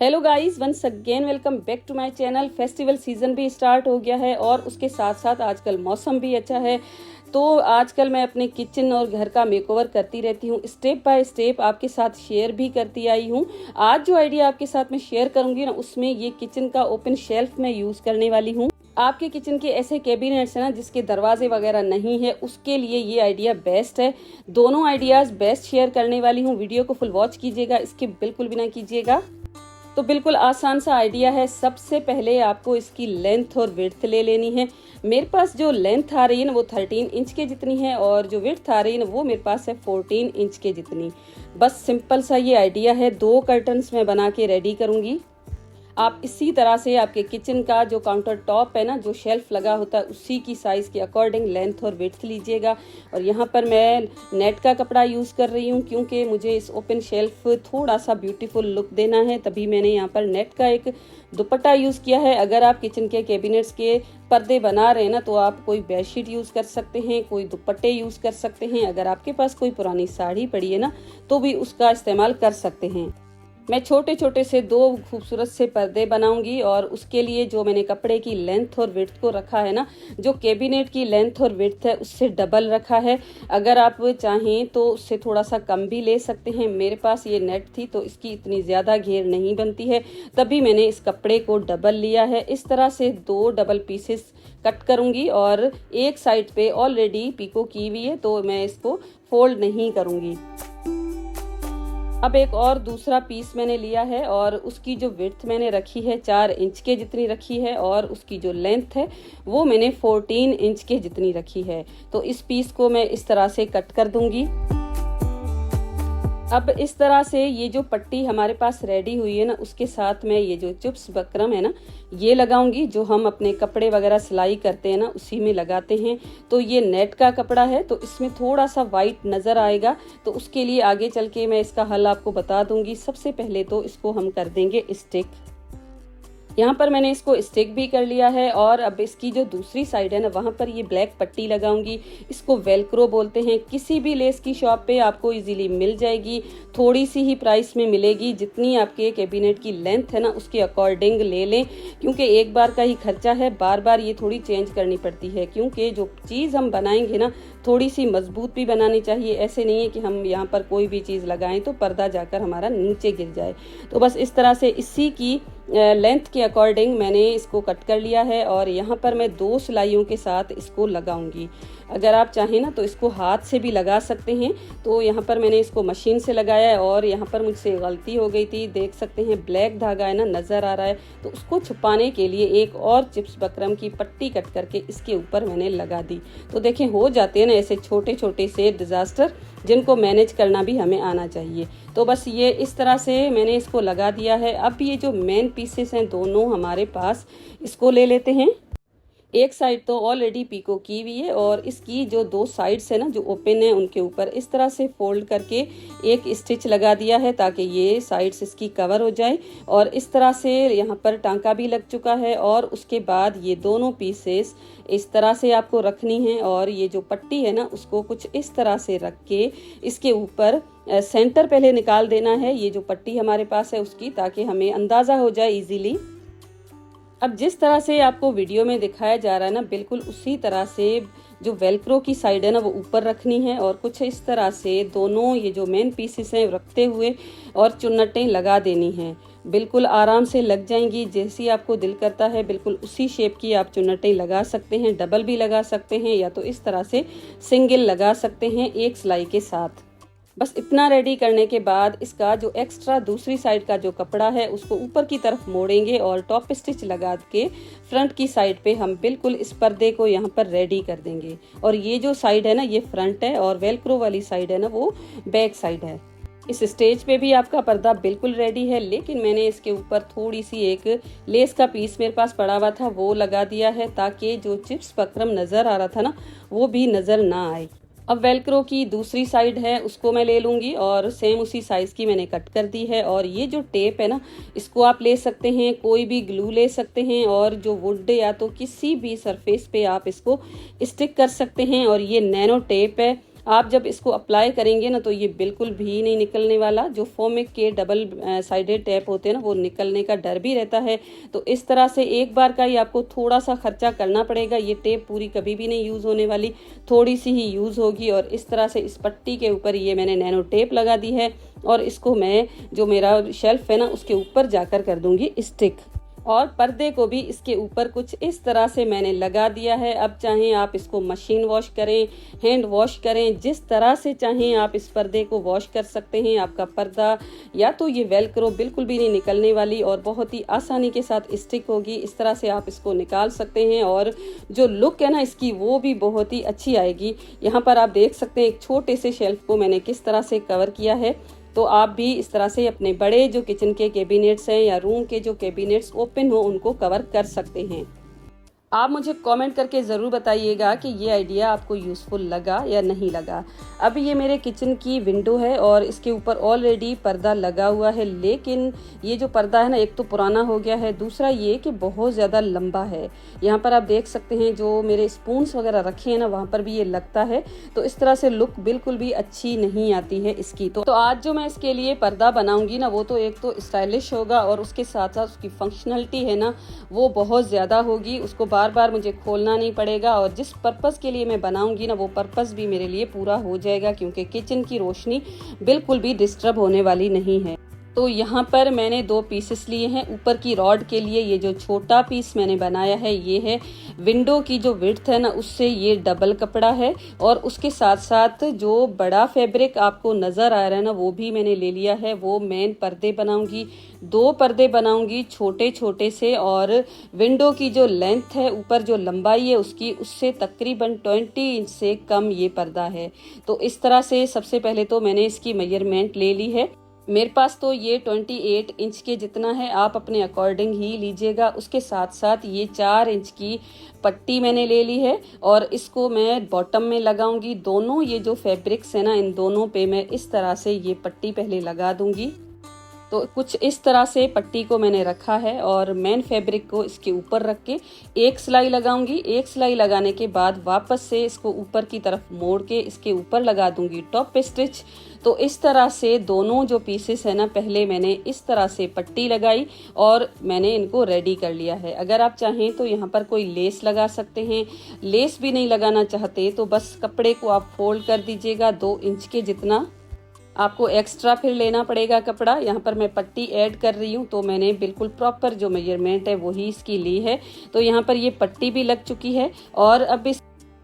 Hello guys, once again welcome back to my channel. Festival season भी start हो गया है और उसके साथ साथ आजकल मौसम भी अच्छा है। तो आजकल मैं अपने किचन और घर का मेकओवर करती रहती हूँ, स्टेप बाय स्टेप आपके साथ शेयर भी करती आई हूँ। आज जो आइडिया आपके साथ मैं शेयर करूंगी ना, उसमें ये किचन का ओपन शेल्फ मैं यूज करने वाली हूँ। आपके किचन के ऐसे कैबिनेट्स हैं ना जिसके दरवाजे वगैरह नहीं है, उसके लिए ये आइडिया बेस्ट है। दोनों आइडियाज बेस्ट शेयर करने वाली हूँ। वीडियो को फुल वॉच कीजिएगा, स्किप बिल्कुल भी ना कीजिएगा। तो बिल्कुल आसान सा आइडिया है। सबसे पहले आपको इसकी लेंथ और विड्थ ले लेनी है। मेरे पास जो लेंथ आ रही है ना वो 13 इंच के जितनी है और जो विड्थ आ रही है ना वो मेरे पास है 14 इंच के जितनी। बस सिंपल सा ये आइडिया है। 2 कर्टन्स मैं बना के रेडी करूंगी। आप इसी तरह से आपके किचन का जो काउंटर टॉप है ना, जो शेल्फ लगा होता है, उसी की साइज के अकॉर्डिंग लेंथ और विड्थ लीजिएगा। और यहाँ पर मैं नेट का कपड़ा यूज कर रही हूँ क्योंकि मुझे इस ओपन शेल्फ थोड़ा सा ब्यूटीफुल लुक देना है, तभी मैंने यहाँ पर नेट का एक दुपट्टा यूज किया है। अगर आप किचन के कैबिनेट्स के पर्दे बना रहे हैं ना, तो आप कोई बेडशीट यूज कर सकते हैं, कोई दुपट्टे यूज कर सकते हैं। अगर आपके पास कोई पुरानी साड़ी पड़ी है ना, तो भी उसका इस्तेमाल कर सकते हैं। मैं छोटे छोटे से 2 खूबसूरत से पर्दे बनाऊंगी और उसके लिए जो मैंने कपड़े की लेंथ और विड्थ को रखा है ना, जो कैबिनेट की लेंथ और विड्थ है उससे डबल रखा है। अगर आप चाहें तो उससे थोड़ा सा कम भी ले सकते हैं। मेरे पास ये नेट थी तो इसकी इतनी ज़्यादा घेर नहीं बनती है, तभी मैंने इस कपड़े को डबल लिया है। इस तरह से 2 डबल पीसेस कट करूंगी और एक साइड पे ऑलरेडी पीको की हुई है तो मैं इसको फोल्ड नहीं करूंगी। अब एक और दूसरा पीस मैंने लिया है और उसकी जो विड्थ मैंने रखी है 4 इंच के जितनी रखी है और उसकी जो लेंथ है वो मैंने 14 इंच के जितनी रखी है। तो इस पीस को मैं इस तरह से कट कर दूंगी। अब इस तरह से ये जो पट्टी हमारे पास रेडी हुई है ना, उसके साथ में ये जो चिप्स बकरम है ना, ये लगाऊंगी। जो हम अपने कपड़े वगैरह सिलाई करते हैं ना, उसी में लगाते हैं। तो ये नेट का कपड़ा है तो इसमें थोड़ा सा वाइट नजर आएगा, तो उसके लिए आगे चल के मैं इसका हल आपको बता दूंगी। सबसे पहले तो इसको हम कर देंगे स्टिक। यहाँ पर मैंने इसको स्टिक भी कर लिया है और अब इसकी जो दूसरी साइड है ना, वहाँ पर ये ब्लैक पट्टी लगाऊंगी। इसको वेलक्रो बोलते हैं। किसी भी लेस की शॉप पे आपको इजीली मिल जाएगी। थोड़ी सी ही प्राइस में मिलेगी। जितनी आपके कैबिनेट की लेंथ है ना, उसके अकॉर्डिंग ले लें, क्योंकि एक बार का ही खर्चा है। बार बार ये थोड़ी चेंज करनी पड़ती है, क्योंकि जो चीज़ हम बनाएंगे ना, थोड़ी सी मजबूत भी बनानी चाहिए। ऐसे नहीं है कि हम यहाँ पर कोई भी चीज़ लगाएं तो पर्दा जाकर हमारा नीचे गिर जाए। तो बस इस तरह से इसी की लेंथ के अकॉर्डिंग मैंने इसको कट कर लिया है और यहाँ पर मैं 2 सिलाइयों के साथ इसको लगाऊंगी। अगर आप चाहें ना तो इसको हाथ से भी लगा सकते हैं। तो यहाँ पर मैंने इसको मशीन से लगाया है और यहाँ पर मुझसे गलती हो गई थी। देख सकते हैं ब्लैक धागा है ना, नज़र आ रहा है। तो उसको छुपाने के लिए एक और चिप्स बकरम की पट्टी कट करके इसके ऊपर मैंने लगा दी। तो देखें, हो जाते हैं ना ऐसे छोटे छोटे से डिज़ास्टर, जिनको मैनेज करना भी हमें आना चाहिए। तो बस ये इस तरह से मैंने इसको लगा दिया है। अब ये जो मेन पीसेस हैं दोनों हमारे पास, इसको ले लेते हैं। एक साइड तो ऑलरेडी पीको की हुई है और इसकी जो 2 साइड्स है ना, जो ओपन है, उनके ऊपर इस तरह से फोल्ड करके एक स्टिच लगा दिया है ताकि ये साइड्स इसकी कवर हो जाए। और इस तरह से यहाँ पर टांका भी लग चुका है और उसके बाद ये दोनों पीसेस इस तरह से आपको रखनी है और ये जो पट्टी है ना, उसको कुछ इस तरह से रख के इसके ऊपर सेंटर पहले निकाल देना है, ये जो पट्टी हमारे पास है उसकी, ताकि हमें अंदाज़ा हो जाए इजीली। अब जिस तरह से आपको वीडियो में दिखाया जा रहा है ना, बिल्कुल उसी तरह से जो वेलक्रो की साइड है ना, वो ऊपर रखनी है और कुछ इस तरह से दोनों ये जो मेन पीसेस हैं रखते हुए और चुन्नटें लगा देनी हैं। बिल्कुल आराम से लग जाएंगी। जैसी आपको दिल करता है बिल्कुल उसी शेप की आप चुन्नटें लगा सकते हैं। डबल भी लगा सकते हैं या तो इस तरह से सिंगल लगा सकते हैं एक सिलाई के साथ। बस इतना रेडी करने के बाद इसका जो एक्स्ट्रा दूसरी साइड का जो कपड़ा है उसको ऊपर की तरफ मोड़ेंगे और टॉप स्टिच लगा के फ्रंट की साइड पे हम बिल्कुल इस पर्दे को यहाँ पर रेडी कर देंगे। और ये जो साइड है ना, ये फ्रंट है और वेलक्रो वाली साइड है ना, वो बैक साइड है। इस स्टेज पे भी आपका पर्दा बिल्कुल रेडी है, लेकिन मैंने इसके ऊपर थोड़ी सी एक लेस का पीस मेरे पास पड़ा हुआ था, वो लगा दिया है ताकि जो चिप्स बकरम नज़र आ रहा था ना, वो भी नज़र ना आए। अब वेलक्रो की दूसरी साइड है उसको मैं ले लूँगी और सेम उसी साइज़ की मैंने कट कर दी है। और ये जो टेप है ना, इसको आप ले सकते हैं, कोई भी ग्लू ले सकते हैं और जो वुड या तो किसी भी सरफेस पे आप इसको स्टिक कर सकते हैं। और ये नैनो टेप है, आप जब इसको अप्लाई करेंगे ना तो ये बिल्कुल भी नहीं निकलने वाला। जो फोमिक के डबल साइडेड टेप होते हैं ना, वो निकलने का डर भी रहता है। तो इस तरह से एक बार का ही आपको थोड़ा सा खर्चा करना पड़ेगा। ये टेप पूरी कभी भी नहीं यूज़ होने वाली, थोड़ी सी ही यूज़ होगी। और इस तरह से इस पट्टी के ऊपर ये मैंने नैनो टेप लगा दी है और इसको मैं जो मेरा शेल्फ है ना उसके ऊपर जाकर कर दूंगी स्टिक। और पर्दे को भी इसके ऊपर कुछ इस तरह से मैंने लगा दिया है। अब चाहें आप इसको मशीन वॉश करें, हैंड वॉश करें, जिस तरह से चाहें आप इस पर्दे को वॉश कर सकते हैं। आपका पर्दा या तो ये वेलक्रो बिल्कुल भी नहीं निकलने वाली और बहुत ही आसानी के साथ स्टिक होगी। इस तरह से आप इसको निकाल सकते हैं और जो लुक है ना इसकी वो भी बहुत ही अच्छी आएगी। यहाँ पर आप देख सकते हैं एक छोटे से शेल्फ को मैंने किस तरह से कवर किया है। तो आप भी इस तरह से अपने बड़े जो किचन के कैबिनेट्स हैं या रूम के जो कैबिनेट्स ओपन हो उनको कवर कर सकते हैं। आप मुझे कमेंट करके ज़रूर बताइएगा कि ये आइडिया आपको यूज़फुल लगा या नहीं लगा। अब ये मेरे किचन की विंडो है और इसके ऊपर ऑलरेडी पर्दा लगा हुआ है, लेकिन ये जो पर्दा है ना एक तो पुराना हो गया है, दूसरा ये कि बहुत ज़्यादा लंबा है। यहाँ पर आप देख सकते हैं जो मेरे स्पून्स वगैरह रखे हैं ना वहाँ पर भी ये लगता है। तो इस तरह से लुक बिल्कुल भी अच्छी नहीं आती है इसकी। तो आज जो मैं इसके लिए पर्दा बनाऊंगी ना वो तो एक तो स्टाइलिश होगा और उसके साथ साथ उसकी फंक्शनलिटी है ना वो बहुत ज़्यादा होगी। उसको बार बार मुझे खोलना नहीं पड़ेगा और जिस पर्पस के लिए मैं बनाऊंगी ना वो पर्पस भी मेरे लिए पूरा हो जाएगा, क्योंकि किचन की रोशनी बिल्कुल भी डिस्टर्ब होने वाली नहीं है। तो यहाँ पर मैंने 2 पीसेस लिए हैं। ऊपर की रॉड के लिए ये जो छोटा पीस मैंने बनाया है ये है विंडो की जो विड्थ है ना उससे ये डबल कपड़ा है। और उसके साथ साथ जो बड़ा फैब्रिक आपको नज़र आ रहा है ना वो भी मैंने ले लिया है। वो मेन पर्दे बनाऊंगी, 2 पर्दे बनाऊंगी छोटे छोटे से। और विंडो की जो लेंथ है ऊपर जो लंबाई है उसकी उससे तकरीबन 20 इंच से कम ये पर्दा है। तो इस तरह से सबसे पहले तो मैंने इसकी मेजरमेंट ले ली है। मेरे पास तो ये 28 इंच के जितना है, आप अपने अकॉर्डिंग ही लीजिएगा। उसके साथ साथ ये 4 इंच की पट्टी मैंने ले ली है और इसको मैं बॉटम में लगाऊंगी। दोनों ये जो फैब्रिक्स है ना इन दोनों पे मैं इस तरह से ये पट्टी पहले लगा दूंगी। तो कुछ इस तरह से पट्टी को मैंने रखा है और मेन फैब्रिक को इसके ऊपर रख के एक सिलाई लगाऊंगी। एक सिलाई लगाने के बाद वापस से इसको ऊपर की तरफ मोड़ के इसके ऊपर लगा दूंगी टॉप पे स्टिच। तो इस तरह से दोनों जो पीसेस है ना पहले मैंने इस तरह से पट्टी लगाई और मैंने इनको रेडी कर लिया है। अगर आप चाहें तो यहाँ पर कोई लेस लगा सकते हैं। लेस भी नहीं लगाना चाहते तो बस कपड़े को आप फोल्ड कर दीजिएगा 2 इंच के जितना। आपको एक्स्ट्रा फिर लेना पड़ेगा कपड़ा। यहाँ पर मैं पट्टी ऐड कर रही हूँ तो मैंने बिल्कुल प्रॉपर जो मेजरमेंट है वही इसकी ली है। तो यहाँ पर ये पट्टी भी लग चुकी है और अब इस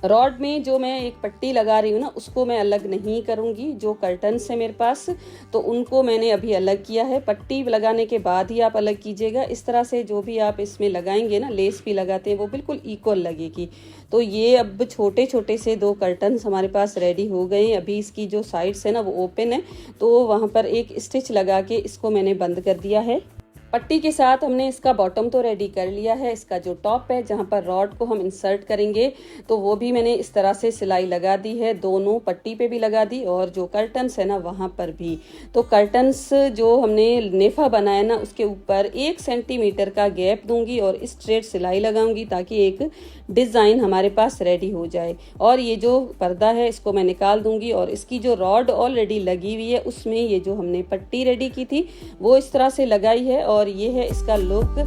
रॉड में जो मैं एक पट्टी लगा रही हूँ ना उसको मैं अलग नहीं करूँगी। जो कर्टन्स है मेरे पास तो उनको मैंने अभी अलग किया है। पट्टी लगाने के बाद ही आप अलग कीजिएगा। इस तरह से जो भी आप इसमें लगाएंगे ना, लेस भी लगाते हैं, वो बिल्कुल इक्वल लगेगी। तो ये अब छोटे छोटे से 2 कर्टन्स हमारे पास रेडी हो गए हैं। अभी इसकी जो साइड्स है ना वो ओपन है तो वहाँ पर एक स्टिच लगा के इसको मैंने बंद कर दिया है। पट्टी के साथ हमने इसका बॉटम तो रेडी कर लिया है। इसका जो टॉप है जहाँ पर रॉड को हम इंसर्ट करेंगे तो वो भी मैंने इस तरह से सिलाई लगा दी है। दोनों पट्टी पे भी लगा दी और जो कर्टन्स है ना वहाँ पर भी। तो कर्टन्स जो हमने नेफा बनाया ना उसके ऊपर 1 सेंटीमीटर का गैप दूंगी और स्ट्रेट सिलाई लगाऊंगी ताकि एक डिज़ाइन हमारे पास रेडी हो जाए। और ये जो पर्दा है इसको मैं निकाल दूंगी और इसकी जो रॉड ऑलरेडी लगी हुई है उसमें ये जो हमने पट्टी रेडी की थी वो इस तरह से लगाई है। और ये है इसका लुक।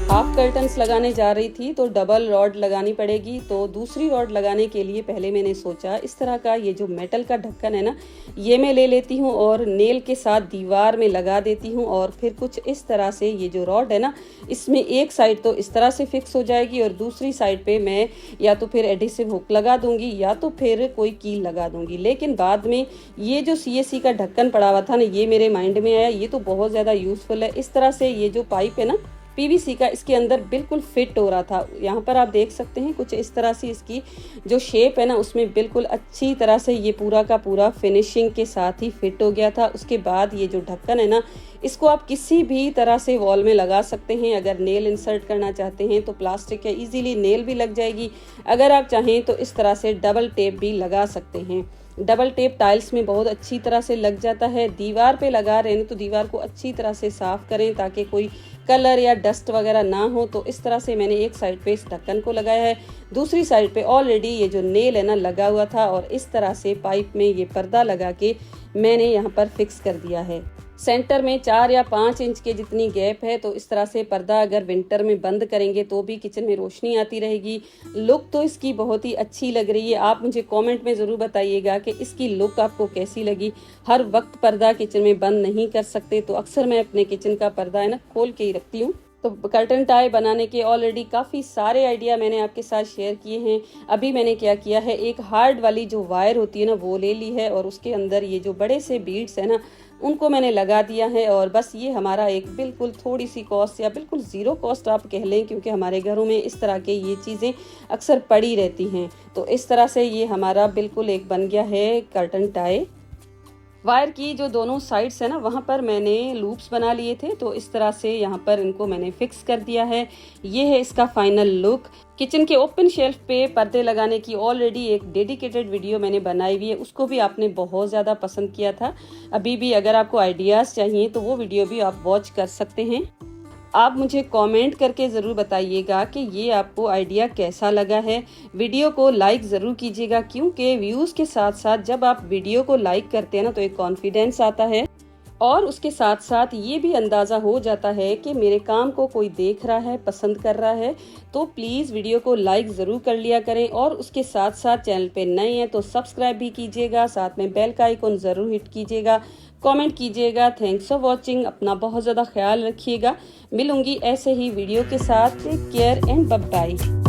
हाफ कर्टन्स लगाने जा रही थी तो डबल रॉड लगानी पड़ेगी। तो दूसरी रॉड लगाने के लिए पहले मैंने सोचा इस तरह का ये जो मेटल का ढक्कन है ना ये मैं ले लेती हूँ और नेल के साथ दीवार में लगा देती हूँ। और फिर कुछ इस तरह से ये जो रॉड है ना इसमें एक साइड तो इस तरह से फिक्स हो जाएगी और दूसरी साइड पे मैं या तो फिर एडिसिव हुक लगा दूंगी या तो फिर कोई कील लगा दूंगी। लेकिन बाद में ये जो CSC का ढक्कन पड़ा हुआ था ना ये मेरे माइंड में आया, ये तो बहुत ज़्यादा यूजफुल है। इस तरह से ये जो पाइप है ना PVC का इसके अंदर बिल्कुल फिट हो रहा था। यहाँ पर आप देख सकते हैं कुछ इस तरह से इसकी जो शेप है ना उसमें बिल्कुल अच्छी तरह से ये पूरा का पूरा फिनिशिंग के साथ ही फिट हो गया था। उसके बाद ये जो ढक्कन है ना इसको आप किसी भी तरह से वॉल में लगा सकते हैं। अगर नेल इंसर्ट करना चाहते हैं तो प्लास्टिक है, इजीली नेल भी लग जाएगी। अगर आप चाहें तो इस तरह से डबल टेप भी लगा सकते हैं। डबल टेप टाइल्स में बहुत अच्छी तरह से लग जाता है। दीवार पे लगा रहे हैं तो दीवार को अच्छी तरह से साफ करें ताकि कोई कलर या डस्ट वगैरह ना हो। तो इस तरह से मैंने एक साइड पे इस ढक्कन को लगाया है, दूसरी साइड पे ऑलरेडी ये जो नेल है ना लगा हुआ था और इस तरह से पाइप में ये पर्दा लगा के मैंने यहाँ पर फिक्स कर दिया है। सेंटर में 4 या 5 इंच के जितनी गैप है, तो इस तरह से पर्दा अगर विंटर में बंद करेंगे तो भी किचन में रोशनी आती रहेगी। लुक तो इसकी बहुत ही अच्छी लग रही है। आप मुझे कमेंट में ज़रूर बताइएगा कि इसकी लुक आपको कैसी लगी। हर वक्त पर्दा किचन में बंद नहीं कर सकते, तो अक्सर मैं अपने किचन का पर्दा है ना खोल के ही रखती हूँ। तो कर्टन टाई बनाने के ऑलरेडी काफ़ी सारे आइडिया मैंने आपके साथ शेयर किए हैं। अभी मैंने क्या किया है, एक हार्ड वाली जो वायर होती है ना वो ले ली है और उसके अंदर ये जो बड़े से बीड्स है ना उनको मैंने लगा दिया है। और बस ये हमारा एक बिल्कुल थोड़ी सी कॉस्ट या बिल्कुल ज़ीरो कॉस्ट आप कह लें, क्योंकि हमारे घरों में इस तरह के ये चीज़ें अक्सर पड़ी रहती हैं। तो इस तरह से ये हमारा बिल्कुल एक बन गया है कर्टन टाई। वायर की जो दोनों साइड्स है ना वहाँ पर मैंने लूप्स बना लिए थे, तो इस तरह से यहाँ पर इनको मैंने फिक्स कर दिया है। ये है इसका फाइनल लुक। किचन के ओपन शेल्फ पे पर्दे लगाने की ऑलरेडी एक डेडिकेटेड वीडियो मैंने बनाई हुई है, उसको भी आपने बहुत ज़्यादा पसंद किया था। अभी भी अगर आपको आइडियाज़ चाहिए तो वो वीडियो भी आप वॉच कर सकते हैं। आप मुझे कमेंट करके ज़रूर बताइएगा कि ये आपको आइडिया कैसा लगा है। वीडियो को लाइक ज़रूर कीजिएगा, क्योंकि व्यूज़ के साथ साथ जब आप वीडियो को लाइक करते हैं ना तो एक कॉन्फिडेंस आता है और उसके साथ साथ ये भी अंदाज़ा हो जाता है कि मेरे काम को कोई देख रहा है, पसंद कर रहा है। तो प्लीज़ वीडियो को लाइक ज़रूर कर लिया करें और उसके साथ साथ चैनल पे नए हैं तो सब्सक्राइब भी कीजिएगा, साथ में बेल का आइकन ज़रूर हिट कीजिएगा, कमेंट कीजिएगा। Thanks for watching. अपना बहुत ज़्यादा ख्याल रखिएगा। मिलूंगी ऐसे ही वीडियो के साथ। Take care and bye bye.